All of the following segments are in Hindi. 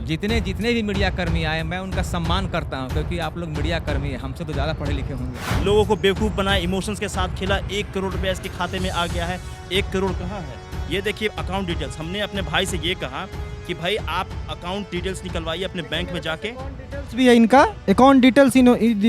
जितने जितने भी मीडिया कर्मी आए मैं उनका सम्मान करता हूं, क्योंकि आप लोग मीडिया कर्मी हैं, हमसे तो ज़्यादा पढ़े लिखे होंगे। लोगों को बेवकूफ़ बनाए, इमोशंस के साथ खेला। 1 करोड़ रुपया इसके खाते में आ गया है। 1 करोड़ कहाँ है? ये देखिए अकाउंट डिटेल्स। हमने अपने भाई से ये कहा कि भाई आप अकाउंट डिटेल्स निकलवाइए अपने बैंक में जाके। डिटेल्स भी है इनका, अकाउंट डिटेल्स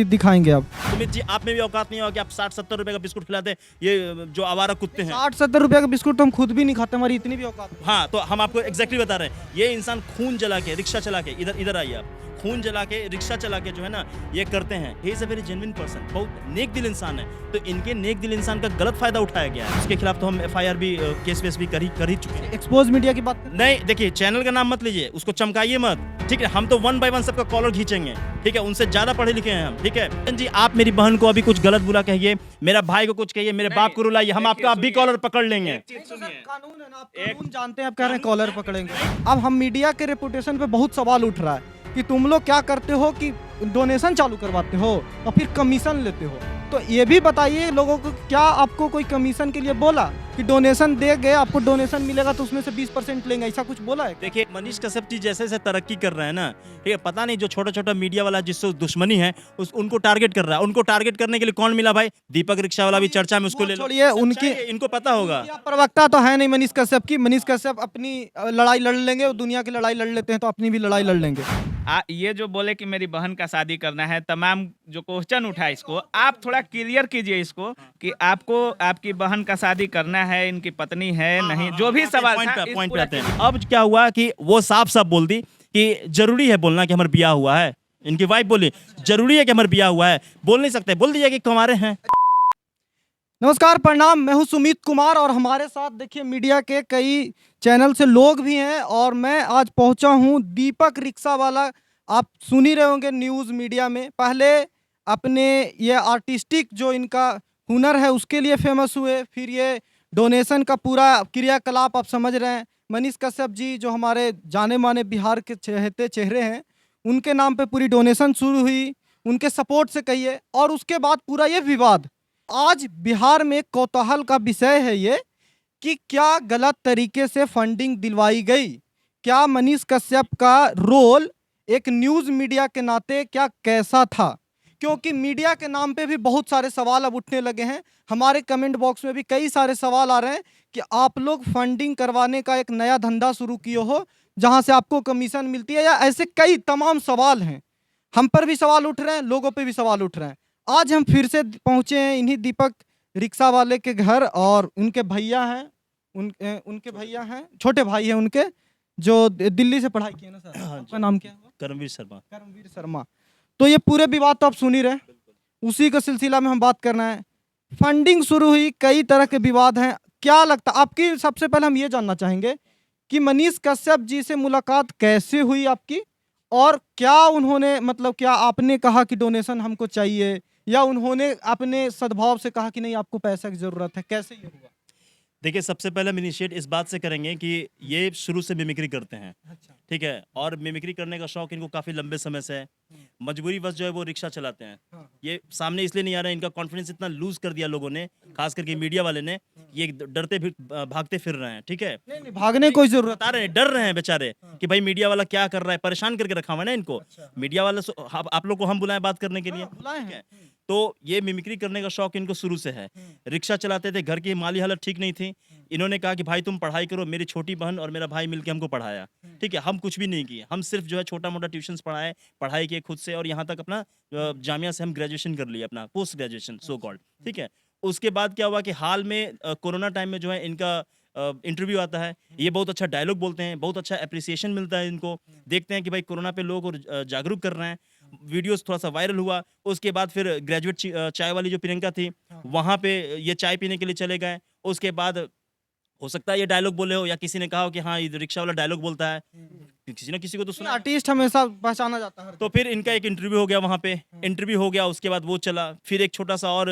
दिखाएंगे आप। सुमित जी, आप में भी औकात नहीं होगा कि आप 60-70 रुपए का बिस्कुट खिलाते हैं ये जो आवारा कुत्ते हैं। 60-70 रुपये का बिस्कुट तो हम खुद भी नहीं खाते, हमारी इतनी भी औकात नहीं। हाँ, तो हम आपको एग्जैक्टली बता रहे हैं। ये इंसान खून जला के, रिक्शा चला के, इधर इधर आइए आप, खून जला के, रिक्शा चला के जो है ना ये करते हैं। He is a very genuine person, बहुत नेक दिल इंसान है। तो इनके नेक दिल इंसान का गलत फायदा उठाया गया है। इसके खिलाफ तो हम FIR भी, केस वेस भी कर ही चुके हैं। एक्सपोज मीडिया की बात नहीं, देखिए चैनल का नाम मत लीजिए, उसको चमकाइए मत, ठीक है? हम तो 1 बाय 1 सबका कॉलर खींचेंगे, ठीक है? उनसे ज्यादा पढ़े लिखे हैं हम, ठीक है जी? आप मेरी बहन को अभी कुछ गलत बुरा कहिए, मेरा भाई को कुछ कहिए, मेरे बाप को रुलाइए, हम आपका अब भी कॉलर पकड़ लेंगे। कानून है ना, आप कानून जानते हैं, आप कह रहे हैं कॉलर पकड़ेंगे। अब हम मीडिया के रेपुटेशन पे बहुत सवाल उठ रहा है कि तुम लोग क्या करते हो कि डोनेशन चालू करवाते हो और फिर कमीशन लेते हो। तो ये भी बताइए लोगों को, क्या आपको कोई कमीशन के लिए बोला कि डोनेशन दे गए, आपको डोनेशन मिलेगा तो उसमें से 20% लेंगे, ऐसा कुछ बोला है? देखिए मनीष कश्यप जी जैसे जैसे तरक्की कर रहे हैं ना, ठीक है, पता नहीं जो छोटा छोटा मीडिया वाला जिससे दुश्मनी है उनको टारगेट कर रहा है। उनको टारगेट करने के लिए कौन मिला भाई? दीपक रिक्शा वाला भी चर्चा में, उसको ले लो। छोड़िए, उनकी इनको पता होगा। प्रवक्ता तो है नहीं मनीष कश्यप की। मनीष कश्यप अपनी लड़ाई लड़ लेंगे, वो दुनिया की लड़ाई लड़ लेते हैं, तो अपनी भी लड़ाई लड़ लेंगे। ये जो बोले कि मेरी बहन का शादी करना है, तमाम जो क्वेश्चन उठा इसको आप थोड़ा क्लियर कीजिए इसको कि आपको आपकी बहन का शादी करना है, इनकी पत्नी है नहीं, जो भी सवाल था, इस पॉइंट पे पूरा आते हैं। अब क्या हुआ कि वो साफ साफ बोल दी कि जरूरी है बोलना कि हमारा ब्याह हुआ है। इनकी वाइफ बोली जरूरी है कि हमारा ब्याह हुआ है, बोल नहीं सकते, बोल दीजिए कि कुंवारे हैं। नमस्कार, प्रणाम, मैं हूं सुमित कुमार और हमारे साथ देखिए मीडिया के कई चैनल से लोग भी हैं और मैं आज पहुंचा हूं दीपक रिक्शा वाला। आप सुन ही रहे होंगे न्यूज़ मीडिया में। पहले अपने ये आर्टिस्टिक जो इनका हुनर है उसके लिए फेमस हुए, फिर ये डोनेशन का पूरा क्रियाकलाप आप समझ रहे हैं। मनीष कश्यप जी जो हमारे जाने माने बिहार के चहेते चेहरे हैं, उनके नाम पे पूरी डोनेशन शुरू हुई, उनके सपोर्ट से कहिए, और उसके बाद पूरा ये विवाद आज बिहार में कौतूहल का विषय है ये कि क्या गलत तरीके से फंडिंग दिलवाई गई। क्या मनीष कश्यप का रोल एक न्यूज़ मीडिया के नाते क्या कैसा था, क्योंकि मीडिया के नाम पे भी बहुत सारे सवाल अब उठने लगे हैं। हमारे कमेंट बॉक्स में भी कई सारे सवाल आ रहे हैं कि आप लोग फंडिंग करवाने का एक नया धंधा शुरू किए हो जहां से आपको कमीशन मिलती है, या ऐसे कई तमाम सवाल हैं। हम पर भी सवाल उठ रहे हैं, लोगों पे भी सवाल उठ रहे हैं। आज हम फिर से पहुंचे हैं इन्हीं दीपक रिक्शा वाले के घर, और उनके भैया हैं, उनके भैया हैं, छोटे भाई हैं उनके, जो दिल्ली से पढ़ाई किए ना सर। आपका नाम क्या है? करमवीर शर्मा। करमवीर शर्मा। तो ये पूरे विवाद तो आप सुन ही रहे, उसी का सिलसिला में हम बात करना है। फंडिंग शुरू हुई, कई तरह के विवाद हैं। क्या लगता आपकी, सबसे पहले हम ये जानना चाहेंगे कि मनीष कश्यप जी से मुलाकात कैसे हुई आपकी, और क्या उन्होंने, मतलब क्या आपने कहा कि डोनेशन हमको चाहिए, या उन्होंने अपने सद्भाव से कहा कि नहीं आपको पैसा की जरूरत है, कैसे ये हुआ? देखिए सबसे पहले हम इनिशिएट इस बात से करेंगे कि ये शुरू से मिमिक्री करते हैं, ठीक है, और मिमिक्री करने का शौक इनको काफ़ी लंबे समय से है। मजबूरीवश जो है वो रिक्शा चलाते हैं। ये सामने इसलिए नहीं आ रहा है, इनका कॉन्फिडेंस इतना लूज कर दिया लोगों ने, खास करके मीडिया वाले ने, ये डरते भी भागते फिर रहे हैं, ठीक है? नहीं, भागने कोई जरूरत बता रहे हैं, डर रहे हैं बेचारे कि भाई मीडिया वाला क्या कर रहा है, परेशान करके रखा हुआ है ना इनको। मीडिया वाला आप लोग को हम बुलाएं बात करने के लिए, बुलाए ठीक हैं। है? तो ये मिमिक्री करने का शौक इनको शुरू से है। रिक्शा चलाते थे, घर की माली हालत ठीक नहीं थी, इन्होंने कहा कि भाई तुम पढ़ाई करो। मेरी छोटी बहन और मेरा भाई मिलकर हमको पढ़ाया, ठीक है? हम कुछ भी नहीं किए, हम सिर्फ जो है छोटा मोटा ट्यूशंस पढ़ाए, पढ़ाई किए खुद से, और यहाँ तक अपना जामिया से हम ग्रेजुएशन कर लिए, अपना पोस्ट ग्रेजुएशन सो कॉल्ड, ठीक है? उसके बाद क्या हुआ कि हाल में कोरोना टाइम में जो है इनका इंटरव्यू आता है, ये बहुत अच्छा डायलॉग बोलते हैं, बहुत अच्छा अप्रिसिएशन मिलता है इनको। देखते हैं कि भाई कोरोना पे लोग जागरूक कर रहे हैं, वीडियोस थोड़ा सा वायरल हुआ। उसके बाद फिर ग्रेजुएट चाय वाली जो प्रियंका थी, वहाँ पे ये चाय पीने के लिए चले गए। उसके बाद हो सकता है ये डायलॉग बोले हो, या किसी ने कहा हो कि हाँ ये रिक्शा वाला डायलॉग बोलता है, किसी ना किसी को तो सुना है। आर्टिस्ट हमेशा पहचाना जाता है। तो फिर इनका एक इंटरव्यू हो गया, वहाँ पे इंटरव्यू हो गया, उसके बाद वो चला। फिर एक छोटा सा और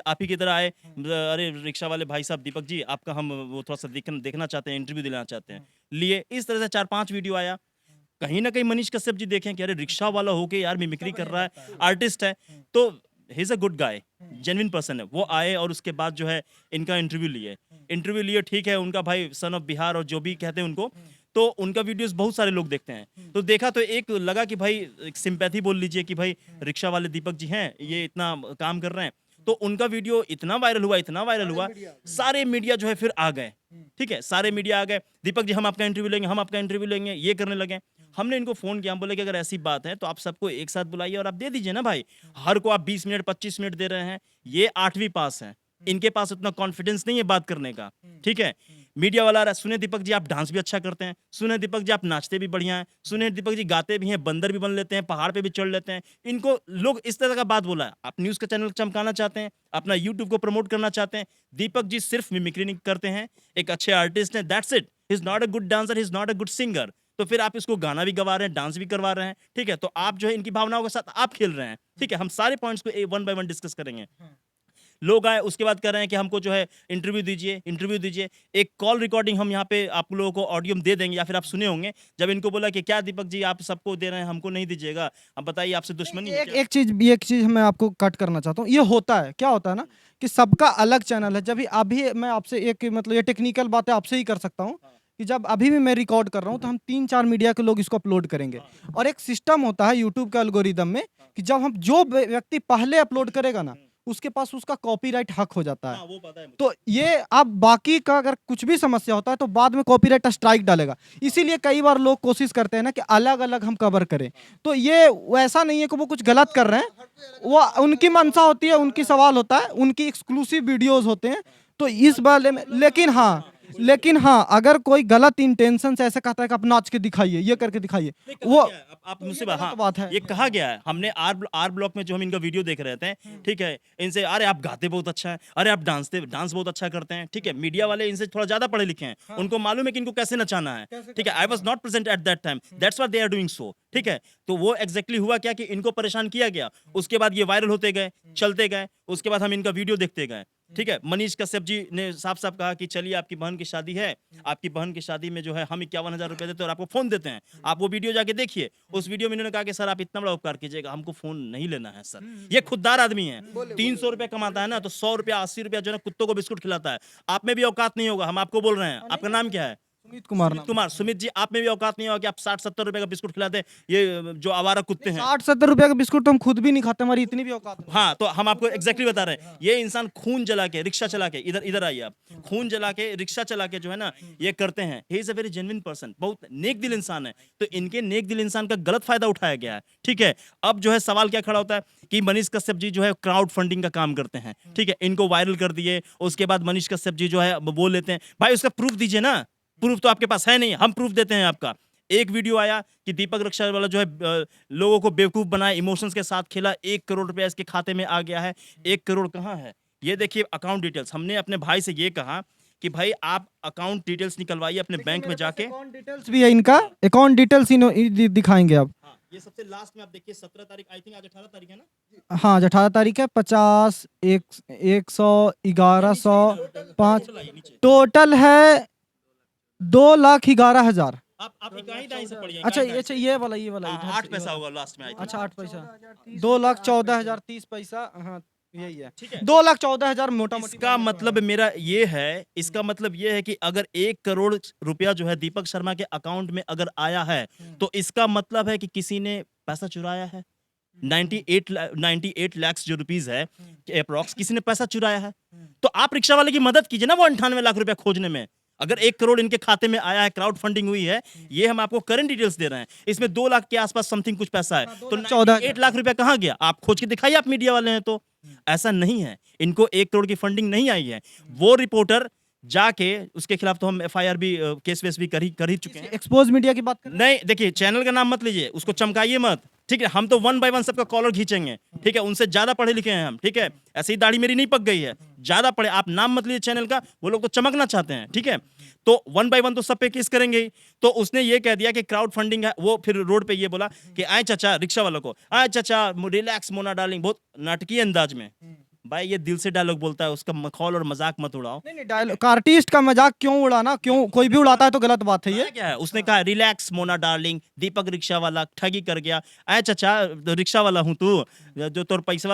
आप ही की तरह आए, अरे रिक्शा वाले भाई साहब दीपक जी आपका हम वो थोड़ा सा देखना चाहते हैं, इंटरव्यू दिलाना चाहते हैं, लिए। इस तरह से 4-5 वीडियो आया। कहीं ना कहीं मनीष कश्यप जी देखें कि अरे रिक्शा वाला होके यार मिमिक्री कर रहा है, आर्टिस्ट है, तो he is a good guy, genuine person है। वो आए और उसके बाद जो है इनका इंटरव्यू लिए, ठीक है, उनका भाई सन ऑफ बिहार और जो भी कहते हैं उनको, तो उनका वीडियोस बहुत सारे लोग देखते हैं। तो देखा तो एक लगा कि भाई एक सिंपैथी बोल लीजिए कि भाई रिक्शा वाले दीपक जी हैं, ये इतना काम कर रहे हैं, तो उनका वीडियो इतना वायरल हुआ, सारे मीडिया जो है फिर आ गए। ठीक है, सारे मीडिया आ गए, दीपक जी हम आपका इंटरव्यू लेंगे, ये करने लगे। हमने इनको फोन किया, हम बोले कि अगर ऐसी बात है तो आप सबको एक साथ बुलाइए और आप दे दीजिए ना भाई, हर को आप 20 मिनट 25 मिनट दे रहे हैं, ये 8वीं पास है, इनके पास उतना कॉन्फिडेंस नहीं है बात करने का। ठीक है, मीडिया वाला रहा, सुने दीपक जी आप डांस भी अच्छा करते हैं, सुने दीपक जी आप नाचते भी बढ़िया हैं, सुने दीपक जी गाते भी हैं, बंदर भी बन लेते हैं, पहाड़ पे भी चढ़ लेते हैं। इनको लोग इस तरह का बात बोला है। आप न्यूज का चैनल चमकाना चाहते हैं, अपना यूट्यूब को प्रमोट करना चाहते हैं, दीपक जी सिर्फ मिमिक्री नहीं करते हैं, एक अच्छे आर्टिस्ट हैं, that's it. He is not a good dancer, he is not a good singer. तो फिर आप इसको गाना भी गवा रहे हैं, डांस भी करवा रहे हैं। ठीक है, तो आप जो है इनकी भावनाओं के साथ आप खेल रहे हैं। ठीक है, हम सारे पॉइंट्स को वन बाय वन डिस्कस करेंगे। लोग आए, उसके बाद कह रहे हैं कि हमको जो है इंटरव्यू दीजिए। एक कॉल रिकॉर्डिंग हम यहाँ पे आप लोगों को ऑडियो में दे देंगे, या फिर आप सुने होंगे जब इनको बोला कि क्या दीपक जी आप सबको दे रहे हैं, हमको नहीं दीजिएगा, अब बताइए आपसे दुश्मनी है क्या? एक चीज मैं आपको कट करना चाहता हूँ। ये होता है, क्या होता है ना कि सबका अलग चैनल है। जब अभी मैं आपसे एक मतलब ये टेक्निकल बातें आपसे ही कर सकता हूँ कि जब अभी भी मैं रिकॉर्ड कर रहा हूँ तो हम 3-4 मीडिया के लोग इसको अपलोड करेंगे, और एक सिस्टम होता है यूट्यूब के एल्गोरिदम में कि जब हम जो व्यक्ति पहले अपलोड करेगा ना उसके पास उसका कॉपीराइट हक हो जाता है। वो पता है मुझे। तो ये अब बाकी का अगर कुछ भी समस्या होता है तो बाद में कॉपीराइट स्ट्राइक डालेगा। इसीलिए कई बार लोग कोशिश करते हैं ना कि अलग अलग हम कवर करें। तो ये वैसा नहीं है कि वो कुछ गलत कर रहे हैं, वो उनकी मंशा होती है, उनकी सवाल होता है, उनकी एक्सक्लूसिव वीडियोस होते हैं। तो इस बारे में लेकिन हाँ अगर कोई गलत इंटेंशन से ऐसे कहता है कि आप नाच के दिखाइए, ये करके दिखाइए, वो आप मुझसे गलत हाँ, बात है। ये कहा गया है। हमने आर ब्लॉक में जो हम इनका वीडियो देख रहे थे, ठीक है, इनसे अरे आप गाते बहुत अच्छा है, अरे आप डांस बहुत अच्छा करते हैं। ठीक है, मीडिया वाले इनसे थोड़ा ज्यादा पढ़े लिखे हैं, उनको मालूम है कि इनको कैसे नचाना है। ठीक है, I was not present at that time, that's what they are doing so. ठीक है, तो वो एग्जैक्टली हुआ क्या कि इनको परेशान किया गया, उसके बाद ये वायरल होते गए, चलते गए, उसके बाद हम इनका वीडियो देखते गए। ठीक है, मनीष कश्यप जी ने साफ साफ कहा कि चलिए आपकी बहन की शादी है, आपकी बहन की शादी में जो है हम 51,000 रुपए देते हैं और आपको फोन देते हैं, आप वो वीडियो जाके देखिए। उस वीडियो में इन्होंने कहा कि सर आप इतना बड़ा उपकार कीजिएगा, हमको फोन नहीं लेना है सर। ये खुददार आदमी है, 300 रुपए कमाता है ना, तो 100 रुपया 80 रुपया जो है कुत्तों को बिस्कुट खिलाता है। आप में भी औकात नहीं होगा, हम आपको बोल रहे हैं। आपका नाम क्या है? सुमित जी, आप में भी औकात नहीं होगा कि आप 60-70 रुपए का बिस्कुट खिलाते हैं ये जो आवारा कुत्ते हैं। 60-70 रुपए का बिस्कुट तो हम खुद भी नहीं खाते, हमारी इतनी भी औकात नहीं। हाँ, तो हम आपको एग्जैक्टली बता रहे हैं, ये इंसान खून जला के रिक्शा चला के, इधर आइए आप, खून जला के रिक्शा चला के जो है ना ये करते हैं। He is a very genuine person, बहुत नेक दिल इंसान है। तो इनके नेक दिल इंसान का गलत फायदा उठाया गया है। ठीक है, अब जो है सवाल क्या खड़ा होता है कि मनीष कश्यप जी जो है क्राउड फंडिंग का काम करते हैं। ठीक है, इनको वायरल कर दिए, उसके बाद मनीष कश्यप जी जो है बोल लेते हैं भाई उसका प्रूफ दीजिए ना, प्रूफ तो आपके पास है नहीं, हम प्रूफ देते हैं आपका। एक वीडियो आया कि दीपक रिक्शा वाला जो है लोगों को बेवकूफ बनाया, इमोशंस के साथ खेला, 1 करोड़ रुपया इसके खाते में आ गया है। 1 करोड़ कहाँ है? ये देखिए अकाउंट डिटेल्स। हमने अपने भाई से ये कहा कि भाई आप अकाउंट डिटेल्स निकलवाइए अपने बैंक में जाके। अकाउंट डिटेल्स भी है इनका, अकाउंट डिटेल्स दिखाएंगे आप। हाँ, ये सबसे लास्ट में आप देखिए 17 तारीख, आई थिंक आज 18 तारीख है ना? हाँ, आज 18 तारीख है। 50, 100, 1105 टोटल है 2,11,000। आप इकाई दाई से पढ़िए। अच्छा ये वाला 8 पैसा होगा लास्ट में। अच्छा 8 पैसा, 2,14,030 पैसा। हाँ यही है, 2,14,000 मोटा मोटी। इसका मतलब मेरा ये है, इसका मतलब ये है कि अगर 1 करोड़ रुपया जो है दीपक शर्मा के अकाउंट में अगर आया है तो इसका मतलब है कि किसी ने पैसा चुराया है। 98 लाख जो रुपीस है अप्रॉक्स, किसी ने पैसा चुराया है। तो आप रिक्शा वाले की मदद कीजिए ना वो 98 लाख रुपया खोजने में। अगर 1 करोड़ इनके खाते में आया है, क्राउड फंडिंग हुई है, ये हम आपको करंट डिटेल्स दे रहे हैं, इसमें 2 लाख के आसपास समथिंग कुछ पैसा है। तो 98 लाख रुपया कहाँ गया? आप खोज के दिखाइए, आप मीडिया वाले हैं तो। ऐसा नहीं है, इनको 1 करोड़ की फंडिंग नहीं आई है। वो रिपोर्टर जाके उसके खिलाफ तो हम एफआईआर भी केस वेस भी कर ही चुके हैं। एक्सपोज मीडिया की बात करें, नहीं देखिए, चैनल का नाम मत लीजिए, उसको चमकाइए मत। ठीक है, हम तो 1 बाय 1 सबका कॉलर खींचेंगे। ठीक है, उनसे ज्यादा पढ़े लिखे हैं हम। ठीक है, ऐसे ही दाढ़ी मेरी नहीं पक गई है, ज्यादा पढ़े। आप नाम मत लीजिए चैनल का, वो लोग तो चमकना चाहते हैं। ठीक है, तो 1 बाय 1 तो सब पे केस करेंगे ही। तो उसने ये कह दिया कि क्राउड फंडिंग है। वो फिर रोड पे ये बोला कि आए चाचा, रिक्शा वालों को, आए चाचा रिलैक्स मोना डार्लिंग, बहुत नाटकीय अंदाज में। भाई ये दिल से डायलॉग बोलता है, उसका मखौल और मजाक मत उड़ाओ। नहीं डायलॉग, आर्टिस्ट का मजाक क्यों उड़ाना? क्यों कोई भी उड़ाता है तो गलत बात है ये। क्या है? उसने कहा रिलैक्स मोना डार्लिंग, दीपक रिक्शा वाला ठगी कर गया। आए चाचा, रिक्शा वाला हूँ तू, जो तोर पैसा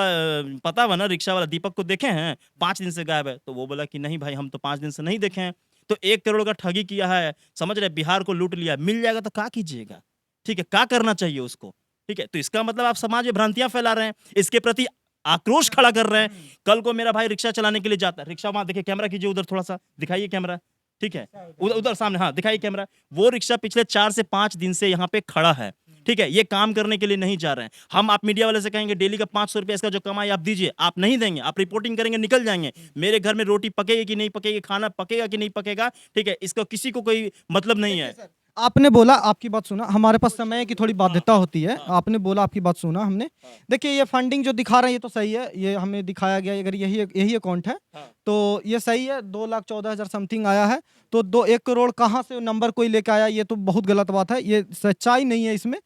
पता हुआ ना, रिक्शा वाला दीपक को देखे हैं, 5 दिन से गायब है। तो वो बोला कि नहीं भाई हम तो 5 दिन से नहीं देखे हैं। तो 1 करोड़ का ठगी किया है, समझ रहे, बिहार को लूट लिया, मिल जाएगा तो क्या कीजिएगा? ठीक है, क्या करना चाहिए उसको? ठीक है, तो इसका मतलब आप समाज में भ्रांतियां फैला रहे हैं, इसके प्रति आक्रोश खड़ा कर रहे हैं। कल को मेरा भाई रिक्शा चलाने के लिए जाता है, रिक्शा वहां देखिए, कैमरा कीजिए उधर, थोड़ा सा दिखाइए कैमरा, ठीक है, उधर उधर सामने, हाँ दिखाइए कैमरा। वो रिक्शा पिछले 4 से 5 दिन से यहाँ पे खड़ा है, ठीक है, ये काम करने के लिए नहीं जा रहे हैं। हम आप मीडिया वाले से कहेंगे डेली का 500 रुपये इसका जो कमाई आप दीजिए, आप नहीं देंगे, आप रिपोर्टिंग करेंगे, निकल जाएंगे। मेरे घर में रोटी पकेगी कि नहीं पकेगी, खाना पकेगा कि नहीं पकेगा, ठीक है, इसका किसी को कोई मतलब नहीं है। आपने बोला, आपकी बात सुना, हमारे पास समय की थोड़ी बाध्यता होती है, आपने बोला, आपकी बात सुना हमने। देखिए ये फंडिंग जो दिखा रहे हैं ये तो सही है, ये हमें दिखाया गया, अगर यही अकाउंट है तो ये सही है। 2,14,000 समथिंग आया है, तो 1 करोड़ कहाँ से नंबर कोई लेके आया, ये तो बहुत गलत बात है, ये सच्चाई नहीं है इसमें।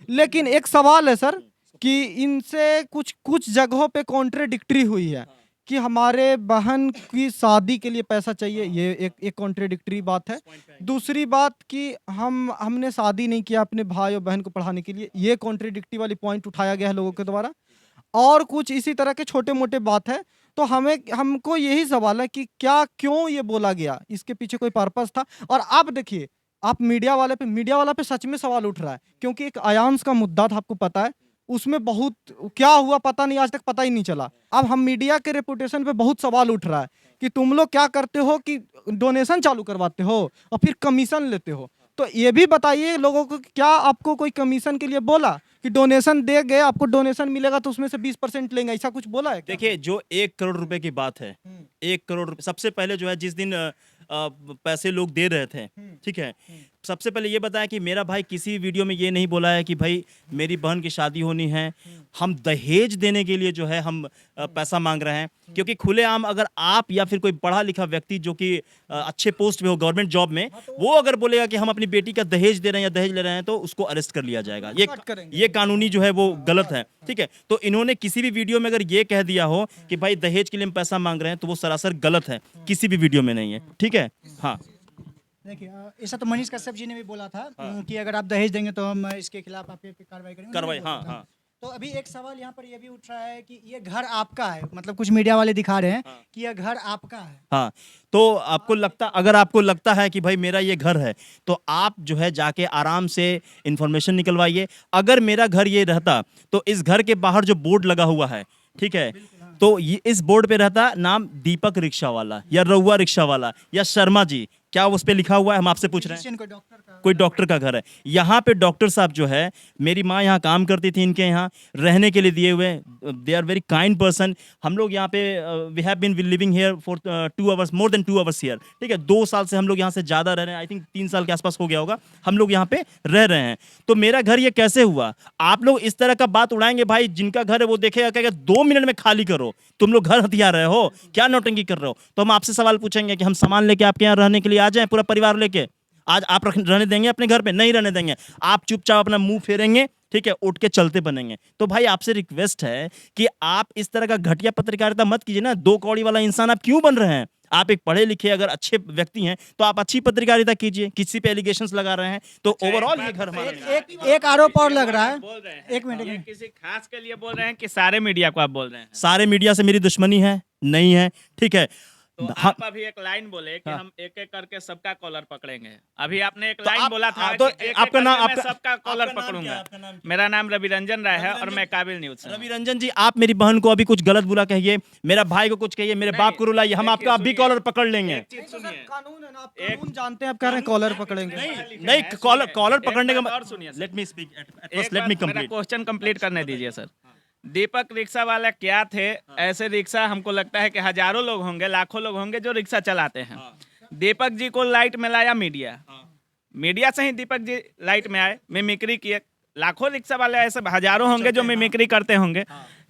लेकिन एक सवाल है सर कि इनसे कुछ जगहों पे कॉन्ट्रेडिक्टरी हुई है कि हमारे बहन की शादी के लिए पैसा चाहिए, ये एक कॉन्ट्रेडिक्टरी बात है। दूसरी बात कि हमने शादी नहीं किया अपने भाई और बहन को पढ़ाने के लिए, ये कॉन्ट्रेडिक्टरी वाली पॉइंट उठाया गया है लोगों के द्वारा, और कुछ इसी तरह के छोटे मोटे बात है। तो हमको यही सवाल है कि क्यों ये बोला गया, इसके पीछे कोई पर्पस था। और अब देखिए, आप मीडिया वाला पे सच में सवाल उठ रहा है, क्योंकि एक आयांश का मुद्दा था, आपको पता है, उसमें बहुत क्या हुआ पता नहीं, आज तक पता ही नहीं चला। अब हम मीडिया के रेपुटेशन पे बहुत सवाल उठ रहा है कि तुम लोग क्या करते हो कि डोनेशन चालू करवाते हो और फिर कमीशन लेते हो। तो ये भी बताइए लोगों को, क्या आपको कोई कमीशन के लिए बोला कि डोनेशन दे गए, आपको डोनेशन मिलेगा तो उसमें से 20% लेंगे, ऐसा कुछ बोला है क्या? देखिए, जो 1 करोड़ रुपए की बात है, 1 करोड़ रुपए सबसे पहले जो है, जिस दिन पैसे लोग दे रहे थे, ठीक है, सबसे पहले ये बताया कि मेरा भाई किसी वीडियो में ये नहीं बोला है कि भाई मेरी बहन की शादी होनी है, हम दहेज देने के लिए जो है हम पैसा मांग रहे हैं। क्योंकि खुलेआम अगर आप या फिर कोई पढ़ा लिखा व्यक्ति जो कि अच्छे पोस्ट में हो, गवर्नमेंट जॉब में, वो अगर बोलेगा कि हम अपनी बेटी का दहेज दे रहे हैं या दहेज ले रहे हैं, तो उसको अरेस्ट कर लिया जाएगा। ये कानूनी जो है वो गलत है, ठीक है। तो इन्होंने किसी भी वीडियो में अगर ये कह दिया हो कि भाई दहेज के लिए हम पैसा मांग रहे हैं, तो वो सरासर गलत है, किसी भी वीडियो में नहीं है, ठीक है। हाँ, देखिए, ऐसा तो मनीष कश्यप जी ने भी बोला था कि अगर आप दहेज देंगे तो हम इसके खिलाफ आप पे कार्रवाई करेंगे। कार्रवाई, हाँ हाँ। तो अभी एक सवाल यहाँ पर ये भी उठ रहा है कि ये घर आपका है, मतलब कुछ मीडिया वाले दिखा रहे हैं कि यह घर आपका है। हाँ, तो अगर आपको लगता है कि भाई मेरा ये घर है, तो आप जो है जाके आराम से इंफॉर्मेशन निकलवाइए। अगर मेरा घर ये रहता तो इस घर के बाहर जो बोर्ड लगा हुआ है, ठीक है, तो ये इस बोर्ड पे रहता नाम दीपक रिक्शा वाला या रउआ रिक्शा वाला या शर्मा जी, क्या उस पे लिखा हुआ है? हम आपसे पूछ रहे हैं। कोई डॉक्टर का घर है। यहाँ पे डॉक्टर साहब जो है, मेरी माँ यहाँ काम करती थी, इनके यहाँ रहने के लिए दिए हुए, they are very kind person. हम लोग यहाँ पे we have been living here for 2 hours, more than 2 hours here, ठीक है। 2 साल से हम लोग यहाँ से ज़्यादा रह रहे हैं, आई थिंक 3 साल के आसपास हो गया होगा हम लोग यहाँ पे रह रहे हैं। तो मेरा घर ये कैसे हुआ? आप लोग इस तरह का बात उड़ाएंगे, भाई जिनका घर है वो देखेगा, कहेगा 2 मिनट में खाली करो, तुम लोग घर हथिया रहे हो, क्या नौटंकी कर रहे हो। तो हम आपसे सवाल पूछेंगे कि हम सामान लेके आपके यहाँ रहने के लिए आ जाएं, पूरा परिवार लेके? आज आप रहने देंगे अपने घर पे? नहीं रहने देंगे। आप चुपचाप अपना मुंह फेरेंगे, ठीक है, उठ के चलते बनेंगे। तो भाई आपसे रिक्वेस्ट है कि आप इस तरह का घटिया पत्रकारिता मत कीजिए ना। 2 कौड़ी वाला इंसान आप क्यों बन रहे हैं? आप एक पढ़े लिखे अगर अच्छे व्यक्ति हैं तो आप अच्छी पत्रकारिता कीजिए। किसी पे एलिगेशंस लगा रहे हैं तो ओवरऑल ये घर हमारा नहीं है। एक आरोप और लग रहा है, बोल रहे हैं, एक मिनट, ये किसी खास के लिए बोल रहे हैं कि सारे मीडिया को आप बोल रहे हैं? सारे मीडिया से मेरी दुश्मनी है नहीं है, ठीक है। तो आप अभी एक लाइन बोले कि हम एक एक करके सबका कॉलर पकड़ेंगे। अभी आपने एक लाइन बोला था तो कि एक आपका एक नाम, करके मैं सबका कॉलर पकड़ूंगा। मेरा नाम रवि रंजन राय है और मैं काबिल न्यूज से हूं। रवि रंजन जी, आप मेरी बहन को अभी कुछ गलत बुरा कहिए, मेरा भाई को कुछ कहिए, मेरे बाप को रुलाइए, हम आपका अभी कॉलर पकड़ लेंगे। एक चीज सुनिए, कानून है ना, आप कानून जानते हैं, आप कह रहे हैं कॉलर पकड़ेंगे। नहीं, कॉलर पकड़ने का और सुनिए सर। लेट मी स्पीक, एक लेट मी बात, मेरा कंप्लीट। क्वेश्चन कंप्लीट करने दीजिए सर। दीपक रिक्शा वाला क्या थे? ऐसे रिक्शा हमको लगता है कि हजारों लोग होंगे, लाखों लोग होंगे जो रिक्शा चलाते हैं। दीपक जी को लाइट में लाया मीडिया, मीडिया से ही दीपक जी लाइट में आए, मिमिक्री किए। लाखों रिक्शा वाले ऐसे हजारों होंगे जो मिमिक्री करते होंगे,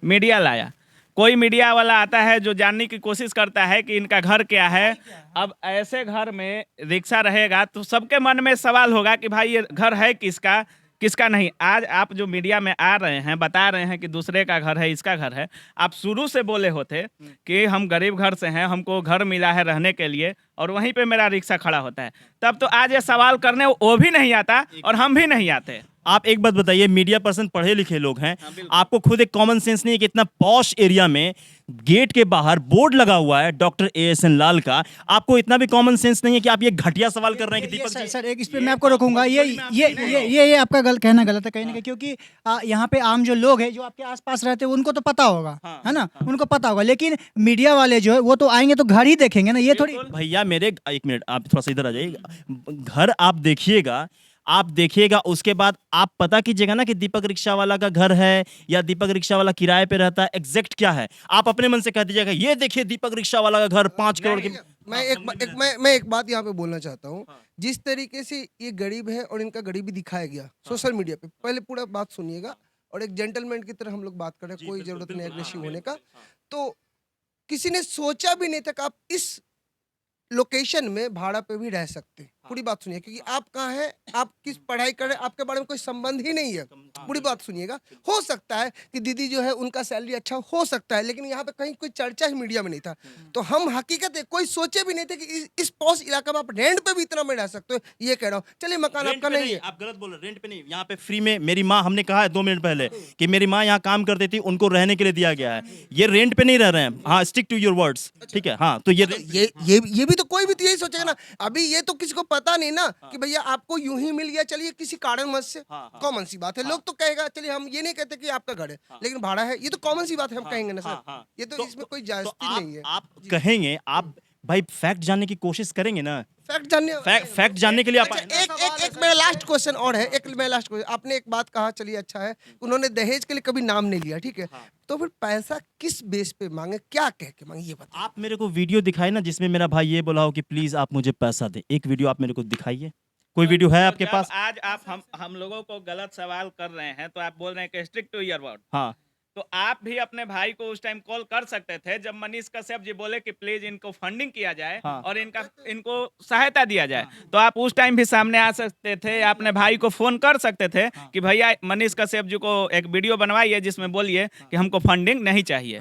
मीडिया लाया। कोई मीडिया वाला आता है जो जानने की कोशिश करता है कि इनका घर क्या है। अब ऐसे घर में रिक्शा रहेगा तो सबके मन में सवाल होगा कि भाई ये घर है किसका, किसका नहीं। आज आप जो मीडिया में आ रहे हैं, बता रहे हैं कि दूसरे का घर है, इसका घर है। आप शुरू से बोले होते कि हम गरीब घर से हैं, हमको घर मिला है रहने के लिए, और वहीं पे मेरा रिक्शा खड़ा होता है, तब तो आज ये सवाल करने वो भी नहीं आता और हम भी नहीं आते। आप एक बात बताइए, मीडिया पर्सन पढ़े लिखे लोग हैं, आपको खुद एक कॉमन सेंस नहीं है कि इतना पॉश एरिया में गेट के बाहर बोर्ड लगा हुआ है डॉक्टर ASN लाल का, आपको इतना भी कॉमन सेंस नहीं है कि आप ये घटिया सवाल कर रहे हैं कि दीपक सर जी सर एक इस पे मैं आपको रोकूंगा। ये आपका कहना गलत है कहीं ना कहीं, क्योंकि यहाँ पे आम जो लोग हैं जो आपके आसपास रहते हैं उनको तो पता होगा, है ना, उनको पता होगा, लेकिन मीडिया वाले जो है वो तो आएंगे तो घर ही देखेंगे ना, ये थोड़ी। भैया मेरे एक मिनट, आप थोड़ा सा इधर आ जाइए। घर आप देखिएगा, उसके बाद आप पता कीजिएगा ना कि दीपक रिक्शा वाला का घर है या दीपक रिक्शा वाला किराए पे रहता है, एग्जैक्ट क्या है। आप अपने मन से कह दीजिएगा ये देखिए दीपक रिक्शा वाला का घर 5 करोड़ की। मैं एक बात यहाँ पे बोलना चाहता हूँ। जिस तरीके से ये गरीब है और इनका गरीबी दिखाया गया सोशल मीडिया पे, पहले पूरा बात सुनिएगा और एक जेंटलमैन की तरह हम लोग बात करें, कोई जरूरत नहीं एग्रेसिव होने का। तो किसी ने सोचा भी नहीं था कि आप इस लोकेशन में भाड़ा पे भी रह सकते हैं। पूरी बात सुनिए, क्योंकि आप कहाँ हैं, आप किस पढ़ाई कर रहे हैं, आपके बारे में कोई संबंध ही नहीं है। पूरी बात सुनिएगा। हो सकता है कि दीदी जो है उनका सैलरी अच्छा हो सकता है, लेकिन यहाँ पे कहीं कोई चर्चा ही मीडिया में नहीं था। तो हम हकीकत है कोई सोचे भी नहीं थे कि इस पॉश इलाका में आप रेंट पे भी इतना में रह सकते हो। ये कह रहा हूँ, चलिए मकान आपका नहीं है। आप गलत बोल रहे, रेंट पे नहीं, यहाँ पे फ्री में मेरी माँ, हमने कहा है 2 मिनट पहले कि मेरी माँ यहाँ काम करती थी, उनको रहने के लिए दिया गया है। ये रेंट पे नहीं रह रहे हैं। हाँ, स्टिक टू योर वर्ड्स, ठीक है। हाँ, तो ये भी तो कोई भी तो यही सोचेगा ना। अभी ये तो किसी को पता नहीं ना कि भैया आपको यूं ही मिल गया, चलिए किसी कारणवश से, कॉमन सी बात है। लोग तो कहेगा, चलिए हम ये नहीं कहते कि आपका घर है लेकिन भाड़ा है, ये तो कॉमन सी बात है, हम कहेंगे ना सर। ये तो इसमें कोई जायज़ती नहीं है। आप कहेंगे, आप भाई फैक्ट जानने की कोशिश करेंगे ना। फैक्ट जानने के लिए आप एक मेरा लास्ट क्वेश्चन और है, आपने एक बात कहा, चलिए अच्छा है, उन्होंने दहेज के लिए कभी नाम नहीं लिया, ठीक है। तो फिर पैसा किस बेस पे मांगे, क्या कह के मांगे, ये बताइए। आप मेरे को वीडियो दिखाए ना जिसमें मेरा भाई ये बोला हो कि प्लीज आप मुझे पैसा दे। एक वीडियो आप मेरे को दिखाइए, कोई वीडियो है आपके जब पास? आज आप हम लोगों को गलत सवाल कर रहे हैं तो आप बोल रहे हैं कि स्ट्रिक्ट टू योर वर्ड। हाँ, तो आप भी अपने भाई को उस टाइम कॉल कर सकते थे जब मनीष कश्यप जी बोले कि प्लीज इनको फंडिंग किया जाए हाँ। और इनको सहायता दिया जाए। तो आप उस टाइम भी सामने आ सकते थे, अपने भाई को फोन कर सकते थे कि भैया मनीष कश्यप जी को एक वीडियो बनवाइए जिसमें बोलिए कि हमको फंडिंग नहीं चाहिए।